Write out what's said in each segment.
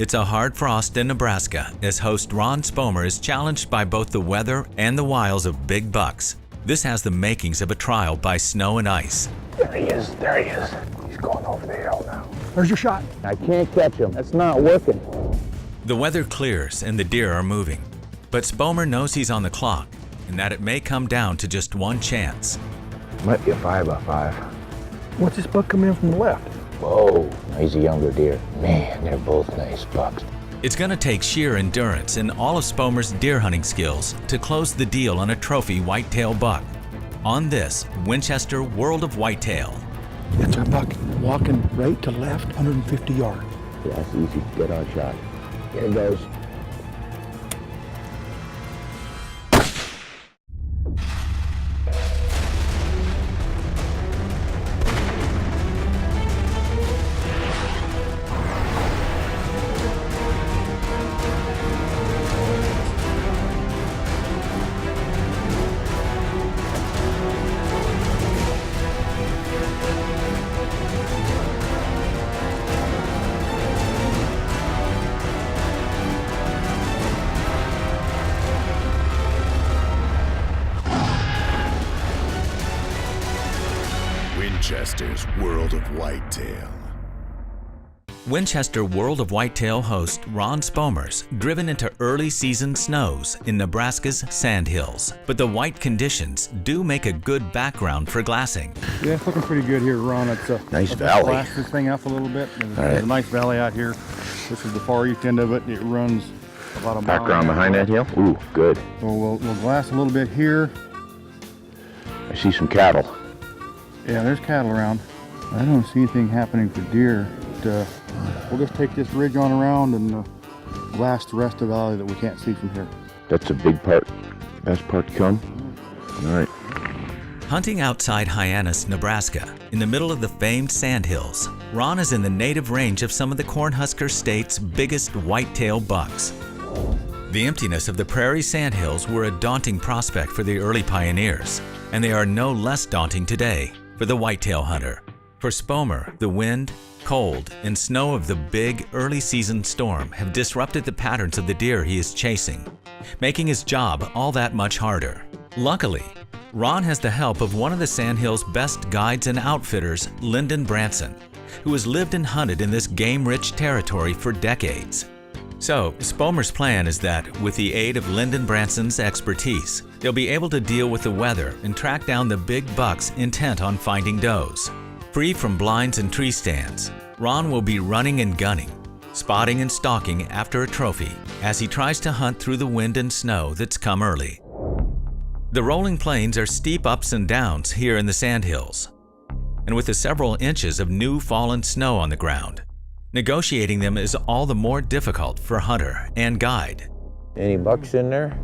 It's a hard frost in Nebraska as host Ron Spomer is challenged by both the weather and the wiles of big bucks. This has the makings of a trial by snow and ice. There he is, there he is. He's going over the hill now. There's your shot. I can't catch him. That's not working. The weather clears and the deer are moving. But Spomer knows he's on the clock and that it may come down to just one chance. Might be a 5x5. What's this buck coming in from the left? Whoa, he's a younger deer. Man, they're both nice bucks. It's going to take sheer endurance and all of Spomer's deer hunting skills to close the deal on a trophy whitetail buck. On this Winchester World of Whitetail. That's our buck walking right to left, 150 yards. Yeah, that's easy. Get our shot. Here it goes. Winchester's World of Whitetail. Winchester World of Whitetail host Ron Spomer's driven into early season snows in Nebraska's sandhills. But the white conditions do make a good background for glassing. Yeah, it's looking pretty good here, Ron. It's Nice valley. Glass this thing up a little bit. There's right. a nice valley out here. This is the far east end of it. It runs about a mile. Background behind that hill? Ooh, good. So we'll glass a little bit here. I see some cattle. Yeah, there's cattle around. I don't see anything happening for deer. But, we'll just take this ridge on around and glass the rest of the valley that we can't see from here. That's a big part. Best part to come. All right. Hunting outside Hyannis, Nebraska, in the middle of the famed sandhills, Ron is in the native range of some of the Cornhusker State's biggest whitetail bucks. The emptiness of the prairie sandhills were a daunting prospect for the early pioneers, and they are no less daunting today for the whitetail hunter. For Spomer, the wind, cold, and snow of the big early season storm have disrupted the patterns of the deer he is chasing, making his job all that much harder. Luckily, Ron has the help of one of the Sandhills' best guides and outfitters, Lyndon Branson, who has lived and hunted in this game-rich territory for decades. So, Spomer's plan is that, with the aid of Lyndon Branson's expertise, they'll be able to deal with the weather and track down the big bucks intent on finding does. Free from blinds and tree stands, Ron will be running and gunning, spotting and stalking after a trophy as he tries to hunt through the wind and snow that's come early. The rolling plains are steep ups and downs here in the Sandhills, and with the several inches of new fallen snow on the ground, negotiating them is all the more difficult for hunter and guide. Any bucks in there?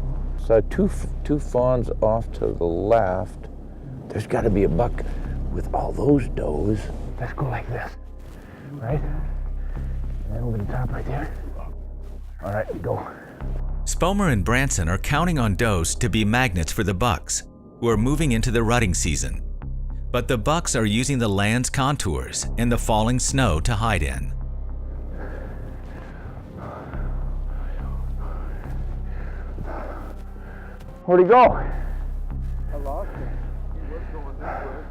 Saw two fawns off to the left. There's got to be a buck with all those does. Let's go like this, right? And then over the top right there. All right, go. Spomer and Branson are counting on does to be magnets for the bucks, who are moving into the rutting season. But the bucks are using the land's contours and the falling snow to hide in. Where'd he go? I lost him. He was going this way.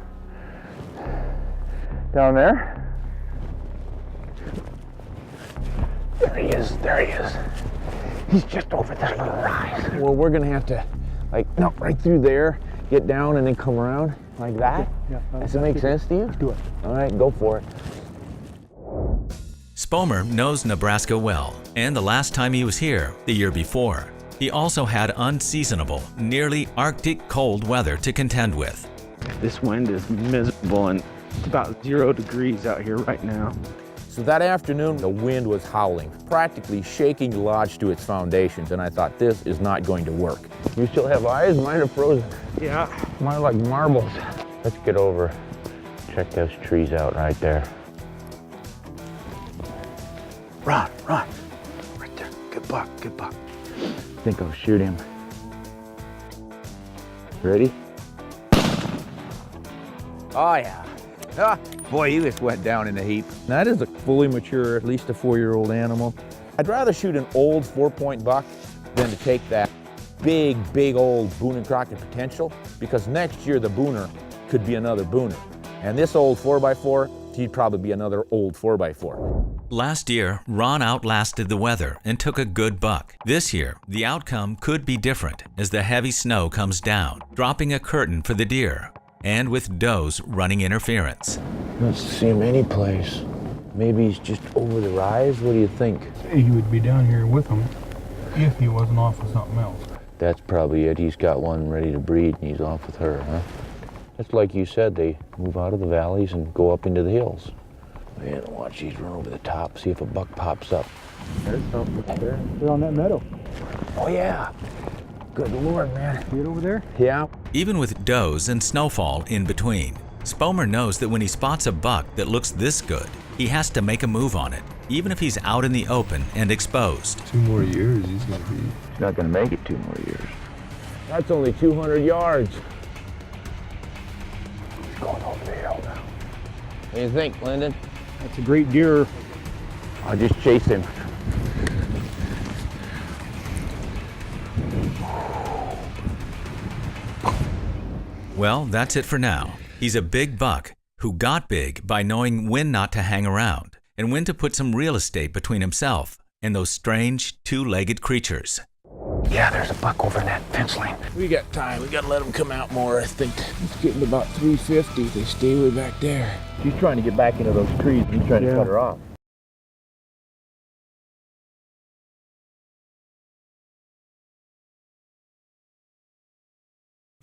Down there? There he is, there he is. He's just over this little rise. Well, we're gonna have to, no, right through there, get down and then come around like that? Yeah. Does that make sense to you? Let's do it. All right, go for it. Spomer knows Nebraska well, and the last time he was here, the year before, he also had unseasonable, nearly Arctic cold weather to contend with. This wind is miserable and it's about 0 degrees out here right now. So that afternoon, the wind was howling, practically shaking the lodge to its foundations, and I thought, this is not going to work. You still have eyes? Mine are frozen. Yeah. Mine are like marbles. Let's get over, check those trees out right there. Ron, right there. Good buck, good buck. I think I'll shoot him. Ready? Oh yeah, Ah, boy, he just went down in a heap. That is a fully mature, at least a 4-year-old animal. I'd rather shoot an old 4-point buck than to take that big old Boone and Crockett potential, because next year the Booner could be another Booner. And this old 4x4, he'd probably be another old 4x4. Last year, Ron outlasted the weather and took a good buck. This year, the outcome could be different as the heavy snow comes down, dropping a curtain for the deer, and with does running interference. Don't see him anyplace. Maybe he's just over the rise. What do you think? He would be down here with them if he wasn't off with something else. That's probably it. He's got one ready to breed and he's off with her, huh? It's like you said, they move out of the valleys and go up into the hills. Man, watch these run over the top, see if a buck pops up. There's something up there. They're on that meadow. Oh yeah. Good Lord, man. See it over there? Yeah. Even with does and snowfall in between, Spomer knows that when he spots a buck that looks this good, he has to make a move on it, even if he's out in the open and exposed. 2 more years, he's gonna be... He's not gonna make it 2 more years. That's only 200 yards. He's going over the hill now. What do you think, Lyndon? That's a great deer. I'll just chase him. Well, that's it for now. He's a big buck who got big by knowing when not to hang around and when to put some real estate between himself and those strange 2-legged creatures. Yeah, there's a buck over in that fence line. We got time. We gotta let him come out more, I think. It's getting about 350. They stay way back there. She's trying to get back into those trees. He's trying to cut her off.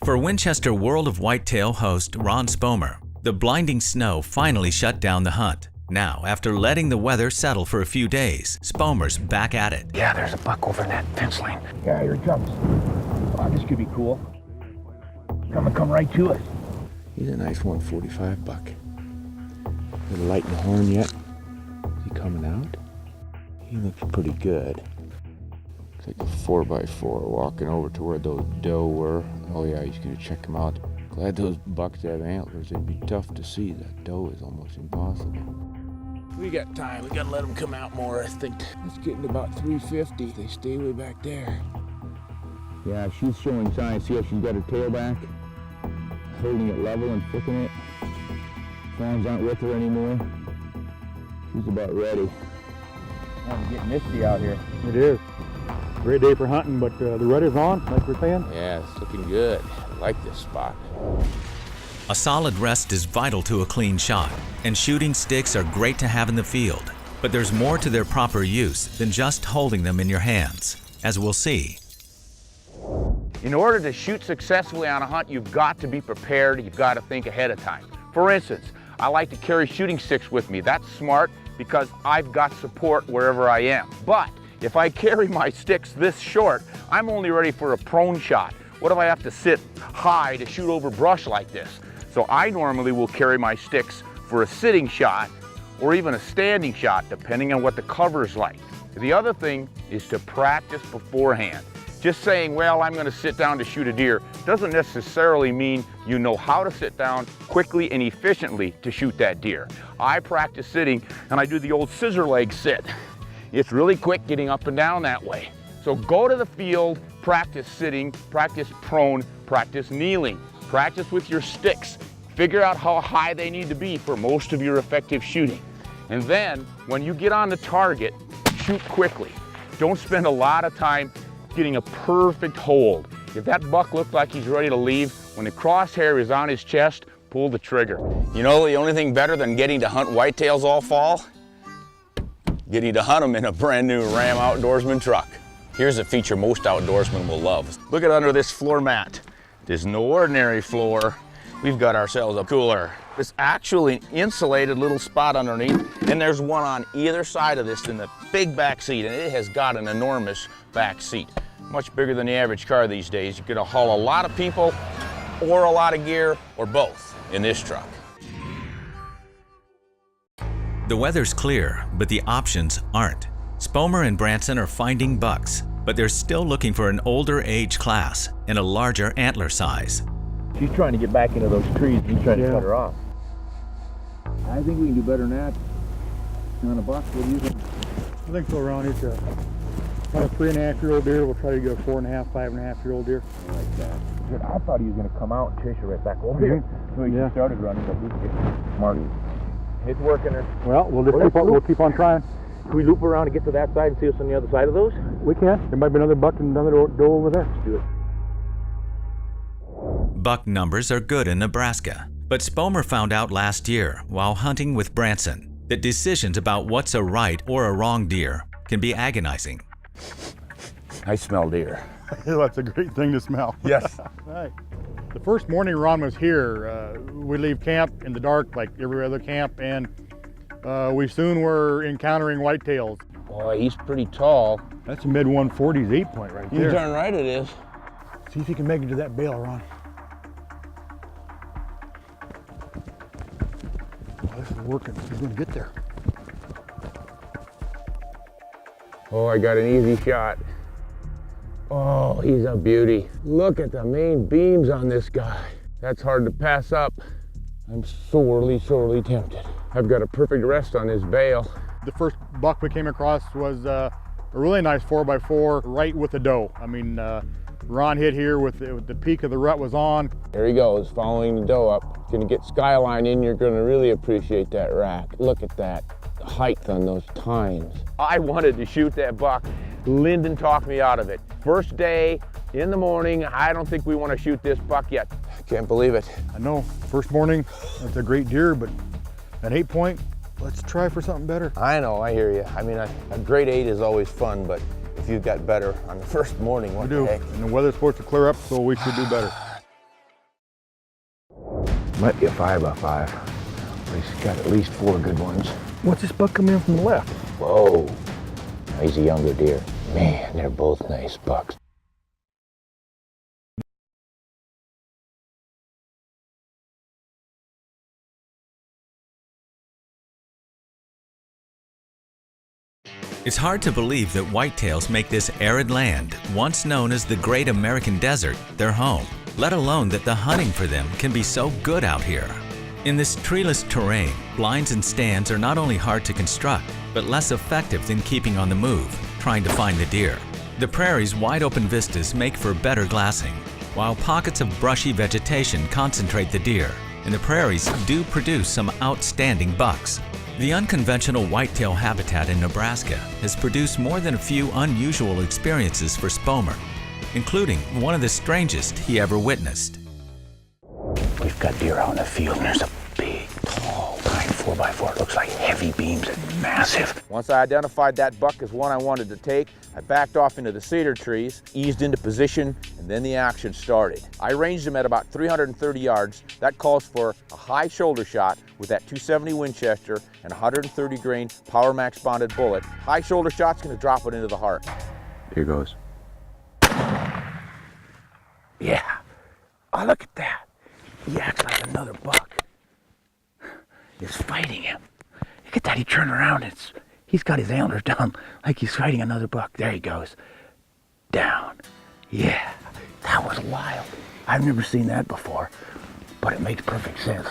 For Winchester World of Whitetail host Ron Spomer, the blinding snow finally shut down the hunt. Now, after letting the weather settle for a few days, Spomer's back at it. Yeah, there's a buck over in that fence line. Yeah, here he comes. Oh, this could be cool. Come right to us. He's a nice 145 buck. Little light in the horn yet. Is he coming out? He looks pretty good. Looks like a 4x4 walking over to where those doe were. Oh yeah, he's gonna check him out. Glad those bucks have antlers. It'd be tough to see. That doe is almost impossible. We got time. We gotta let them come out more, I think. It's getting about 350. They stay way back there. Yeah, she's showing signs. See how she's got her tail back? Holding it level and flicking it. Fawns aren't with her anymore. She's about ready. It's getting misty out here. It is. Great day for hunting, but the rudder's on, like we're saying. Yeah, it's looking good. I like this spot. A solid rest is vital to a clean shot, and shooting sticks are great to have in the field. But there's more to their proper use than just holding them in your hands, as we'll see. In order to shoot successfully on a hunt, you've got to be prepared. You've got to think ahead of time. For instance, I like to carry shooting sticks with me. That's smart because I've got support wherever I am. But if I carry my sticks this short, I'm only ready for a prone shot. What if I have to sit high to shoot over brush like this? So I normally will carry my sticks for a sitting shot or even a standing shot, depending on what the cover is like. The other thing is to practice beforehand. Just saying, well, I'm going to sit down to shoot a deer doesn't necessarily mean you know how to sit down quickly and efficiently to shoot that deer. I practice sitting and I do the old scissor leg sit. It's really quick getting up and down that way. So go to the field, practice sitting, practice prone, practice kneeling, practice with your sticks. Figure out how high they need to be for most of your effective shooting. And then when you get on the target, shoot quickly. Don't spend a lot of time getting a perfect hold. If that buck looked like he's ready to leave, when the crosshair is on his chest, pull the trigger. You know the only thing better than getting to hunt whitetails all fall? Getting to hunt them in a brand new Ram Outdoorsman truck. Here's a feature most outdoorsmen will love. Look at under this floor mat. There's no ordinary floor. We've got ourselves a cooler. It's actually an insulated little spot underneath, and there's one on either side of this in the big back seat, and it has got an enormous back seat. Much bigger than the average car these days. You're gonna haul a lot of people or a lot of gear or both in this truck. The weather's clear, but the options aren't. Spomer and Branson are finding bucks, but they're still looking for an older age class and a larger antler size. She's trying to get back into those trees. He's trying to cut her off. I think we can do better than that on a buck. What do you think? I think so, Ron. It's about a 3.5-year-old deer. We'll try to get a 4.5, 5.5-year-old deer. I like that. Good. I thought he was going to come out and chase her right back over here. So he just started running, but he's smart. It's working. Well, we'll keep on trying. Can we loop around and get to that side and see what's on the other side of those? We can. There might be another buck and another doe over there. Let's do it. Buck numbers are good in Nebraska, but Spomer found out last year while hunting with Branson that decisions about what's a right or a wrong deer can be agonizing. I smell deer. That's a great thing to smell. Yes. Right. The first morning Ron was here, we leave camp in the dark like every other camp, and we soon were encountering whitetails. Boy, he's pretty tall. That's a mid-140s 8-point right there. You're darn right it is. See if you can make it to that bale, Ron. Oh, this is working. He's gonna get there. Oh, I got an easy shot. Oh, he's a beauty. Look at the main beams on this guy. That's hard to pass up. I'm sorely tempted. I've got a perfect rest on his bale. The first buck we came across was a really nice 4x4 right with the doe. I mean, Ron hit here with the peak of the rut was on. There he goes, following the doe up. Gonna get skyline in, you're gonna really appreciate that rack. Look at that, the height on those tines. I wanted to shoot that buck. Lyndon talked me out of it. First day, in the morning, I don't think we want to shoot this buck yet. I can't believe it. I know, first morning, that's a great deer, but an 8-point, let's try for something better. I know, I hear you. I mean, a grade 8 is always fun, but if you've got better on the first morning, what the heck? And the weather's supposed to clear up, so we should do better. Might be a 5x5. But he's got at least 4 good ones. What's this buck coming in from the left? Whoa. He's a younger deer. Man, they're both nice bucks. It's hard to believe that whitetails make this arid land, once known as the Great American Desert, their home, let alone that the hunting for them can be so good out here. In this treeless terrain, blinds and stands are not only hard to construct, but less effective than keeping on the move, trying to find the deer. The prairie's wide open vistas make for better glassing, while pockets of brushy vegetation concentrate the deer, and the prairies do produce some outstanding bucks. The unconventional whitetail habitat in Nebraska has produced more than a few unusual experiences for Spomer, including one of the strangest he ever witnessed. We've got deer out in the field, and there's a big, tall, tine 4x4. It looks like heavy beams and massive. Once I identified that buck as one I wanted to take, I backed off into the cedar trees, eased into position, and then the action started. I ranged him at about 330 yards. That calls for a high shoulder shot with that 270 Winchester and 130 grain Power Max bonded bullet. High shoulder shot's gonna drop it into the heart. Here goes. Yeah. Oh, look at that. He acts like another buck. He's fighting him. Look at that, he turned around. He's got his antlers down like he's fighting another buck. There he goes. Down. Yeah, that was wild. I've never seen that before, but it makes perfect sense.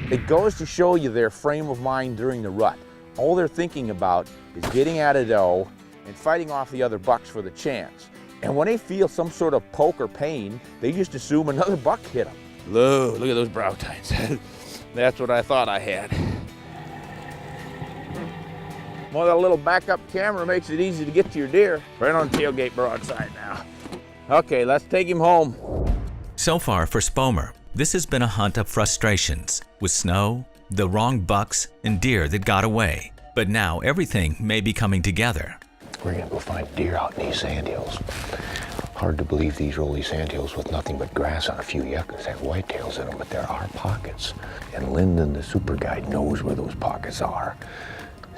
It goes to show you their frame of mind during the rut. All they're thinking about is getting at a doe and fighting off the other bucks for the chance. And when they feel some sort of poke or pain, they just assume another buck hit them. Look at those brow tines. That's what I thought I had. Well, that little backup camera makes it easy to get to your deer. Right on tailgate broadside now. Okay, let's take him home. So far for Spomer, this has been a hunt of frustrations, with snow, the wrong bucks, and deer that got away. But now everything may be coming together. We're gonna go find deer out in these sandhills. Hard to believe these rolly sandhills with nothing but grass on a few yuccas have whitetails in them, but there are pockets. And Lyndon, the super guide, knows where those pockets are.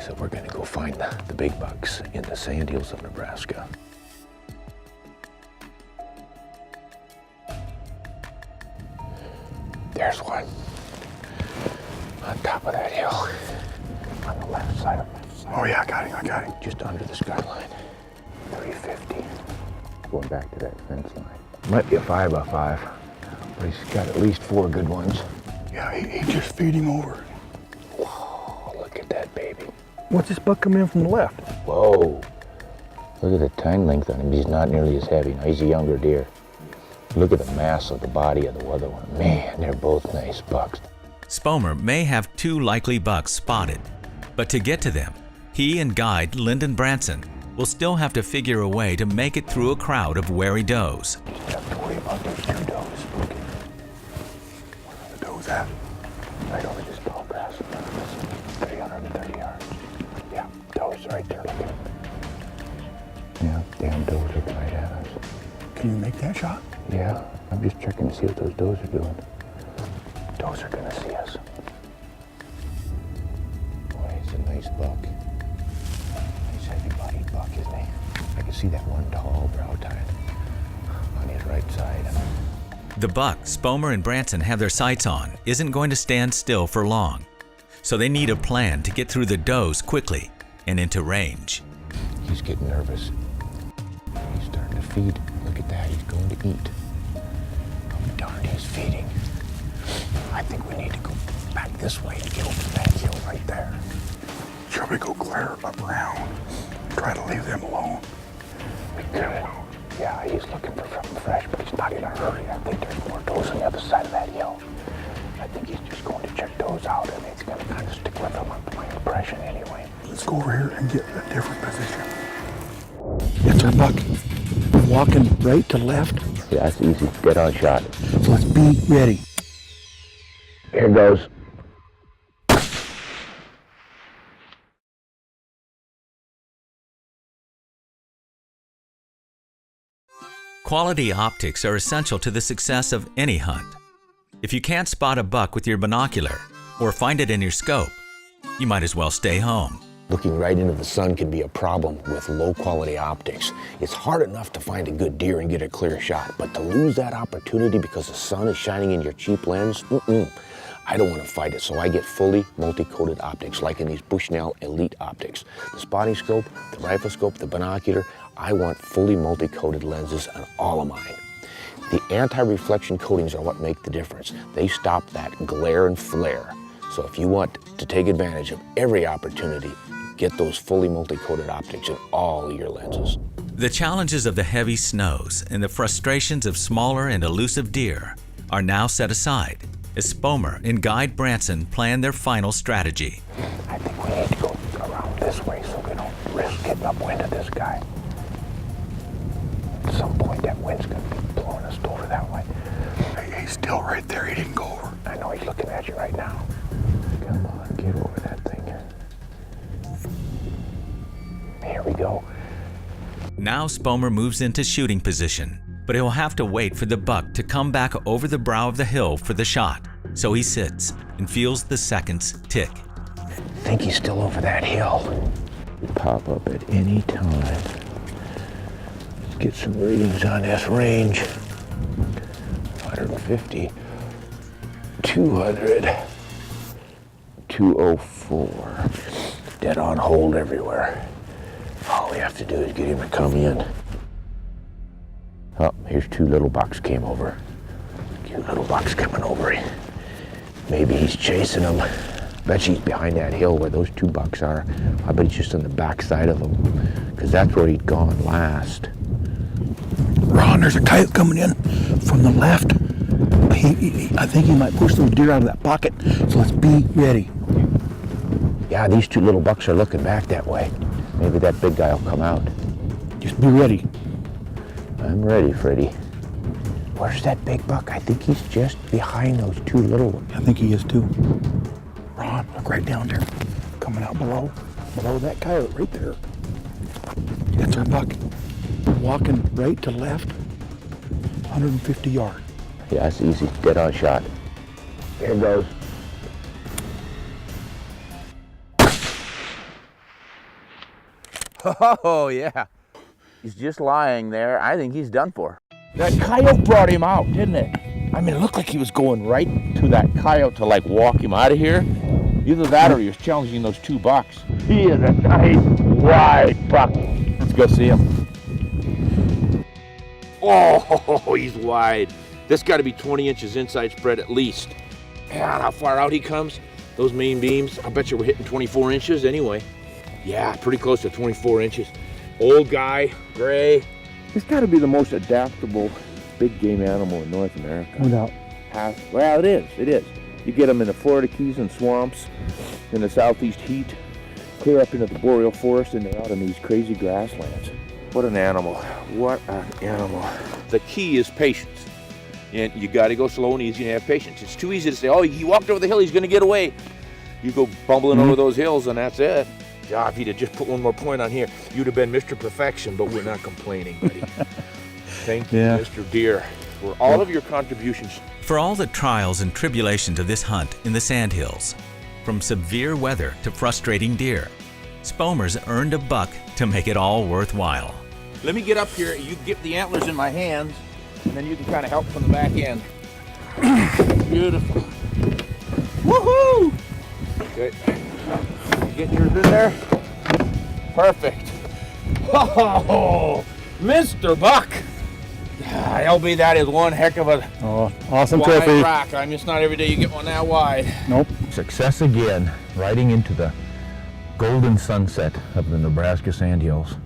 So we're gonna go find the big bucks in the sandhills of Nebraska. There's one. On top of that hill. On the left side of that side. Oh yeah, I got him. Just under the skyline. 350. Going back to that fence line. Might be a 5x5, but he's got at least 4 good ones. Yeah, he's just feeding over. Whoa. What's this buck coming in from the left? Whoa. Look at the tine length on him. He's not nearly as heavy. Now, he's a younger deer. Look at the mass of the body of the other one. Man, they're both nice bucks. Spomer may have 2 likely bucks spotted, but to get to them, he and guide Lyndon Branson will still have to figure a way to make it through a crowd of wary does. You just have to worry about those 2 does. Okay. Where are the does at? Right over this tall grass. 330 yards. Yeah, does right there. Look at them. Yeah, damn does looking right at us. Can you make that shot? Yeah, I'm just checking to see what those does are doing. Does are gonna see us. Boy, he's a nice buck. Nice heavy-bodied buck, isn't he? I can see that one tall brow tine on his right side. The buck Spomer and Branson have their sights on isn't going to stand still for long, so they need a plan to get through the does quickly and into range. He's getting nervous. He's starting to feed. Look at that, he's going to eat. Oh, darn, he's feeding. I think we need to go back this way and get over that hill right there. Shall we go clear up around? Try to leave them alone. We could. Yeah, he's looking for something fresh, but he's not in a hurry. I think there's more does on the other side of that hill. I think he's just going to check those out, and he's going to kind of stick with them, my impression anyway. Let's go over here and get a different position. That's our buck. Walking right to left. Yeah, that's easy. Dead on shot. So let's be ready. Here goes. Quality optics are essential to the success of any hunt. If you can't spot a buck with your binocular or find it in your scope, you might as well stay home. Looking right into the sun can be a problem with low-quality optics. It's hard enough to find a good deer and get a clear shot, but to lose that opportunity because the sun is shining in your cheap lens, I don't want to fight it, so I get fully multi-coated optics, like in these Bushnell Elite optics. The spotting scope, the rifle scope, the binocular, I want fully multi-coated lenses on all of mine. The anti-reflection coatings are what make the difference. They stop that glare and flare. So if you want to take advantage of every opportunity, get those fully multi-coated optics in all your lenses. The challenges of the heavy snows and the frustrations of smaller and elusive deer are now set aside as Spomer and guide Branson plan their final strategy. I think we need to go around this way so we don't risk getting upwind of this guy. At some point, that wind's going to be blowing us over that way. Hey, he's still right there. He didn't go over. I know he's looking at you right now. Come on, get over that thing. Here we go. Now Spomer moves into shooting position, but he'll have to wait for the buck to come back over the brow of the hill for the shot. So he sits and feels the seconds tick. I think he's still over that hill. Pop up at any time. Get some readings on this range. 150, 200, 204. Dead on hold everywhere. All we have to do is get him to come in. Oh, here's 2 little bucks came over. Cute little bucks coming over. Maybe he's chasing them. Bet he's behind that hill where those 2 bucks are. I bet he's just on the back side of them, because that's where he'd gone last. Ron, there's a coyote coming in from the left. I think he might push those deer out of that pocket. So let's be ready. Yeah, these 2 little bucks are looking back that way. Maybe that big guy will come out. Just be ready. I'm ready, Freddie. Where's that big buck? I think he's just behind those 2 little ones. I think he is too. Ron, look right down there. Coming out below that coyote right there. That's our buck. Walking right to left, 150 yards. Yeah, that's easy. Dead on shot. Here goes. Oh, yeah. He's just lying there. I think he's done for. That coyote brought him out, didn't it? I mean, it looked like he was going right to that coyote to, like, walk him out of here. Either that or he was challenging those 2 bucks. He is a nice, wide buck. Let's go see him. Oh, he's wide. This got to be 20 inches inside spread at least. Yeah, how far out he comes? Those main beams, I bet you we're hitting 24 inches anyway. Yeah, pretty close to 24 inches. Old guy, gray. It's got to be the most adaptable big game animal in North America. No doubt. Well, it is. It is. You get them in the Florida Keys and swamps, in the southeast heat, clear up into the boreal forest, and they're out in these crazy grasslands. What an animal. What an animal. The key is patience. And you got to go slow and easy and have patience. It's too easy to say, oh, he walked over the hill, he's going to get away. You go bumbling over those hills, and that's it. God, if you'd have just put one more point on here, you'd have been Mr. Perfection, but we're not complaining, buddy. Thank you, Mr. Deer, for all of your contributions. For all the trials and tribulations of this hunt in the Sandhills, from severe weather to frustrating deer, Spomer's earned a buck to make it all worthwhile. Let me get up here. You get the antlers in my hands, and then you can kind of help from the back end. Beautiful. Woohoo! Okay. Get yours in there. Perfect. Oh, Mr. Buck. LB, that is one heck of a Awesome wide trophy. rock. I mean, it's not every day you get one that wide. Nope. Success again, riding into the golden sunset of the Nebraska Sandhills.